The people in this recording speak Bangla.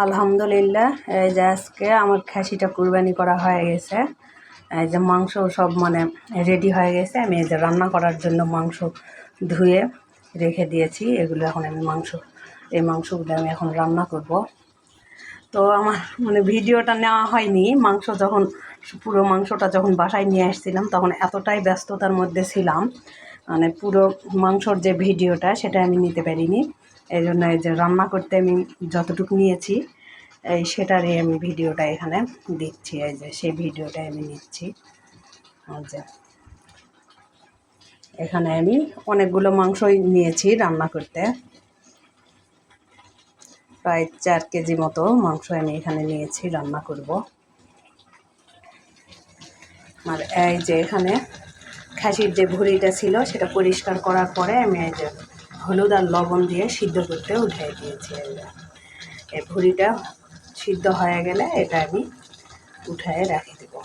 আলহামদুলিল্লাহ, এই যে আজকে আমার খাসিটা কুরবানি করা হয়ে গেছে। এই যে মাংস সব রেডি হয়ে গেছে। আমি এই যে রান্না করার জন্য মাংস ধুয়ে রেখে দিয়েছি। এগুলো এখন আমি এই মাংসগুলো আমি এখন রান্না করব। তো আমার ভিডিওটা নেওয়া হয়নি। পুরো মাংসটা যখন বাসায় নিয়ে আসছিলাম তখন এতটাই ব্যস্ততার মধ্যে ছিলাম, পুরো মাংসর যে ভিডিওটা সেটা আমি নিতে পারিনি। এই জন্য এই যে রান্না করতে আমি যতটুকু নিয়েছি সেটারই আমি ভিডিওটা এখানে দিচ্ছি। এই যে সেই ভিডিওটাই আমি নিচ্ছি। যে এখানে আমি অনেকগুলো মাংসই নিয়েছি রান্না করতে, প্রায় 4 কেজি মতো মাংস আমি এখানে নিয়েছি রান্না করব। আর এই যে এখানে খাসির যে ভুঁড়িটা ছিল সেটা পরিষ্কার করার পরে আমি এই যে হলুদ আর লবণ দিয়ে সিদ্ধ করতে উঠিয়ে দিয়েছি। এই ভুঁড়িটা সিদ্ধ হয়ে গেলে এটা আমি উঠায় রেখে দেবো।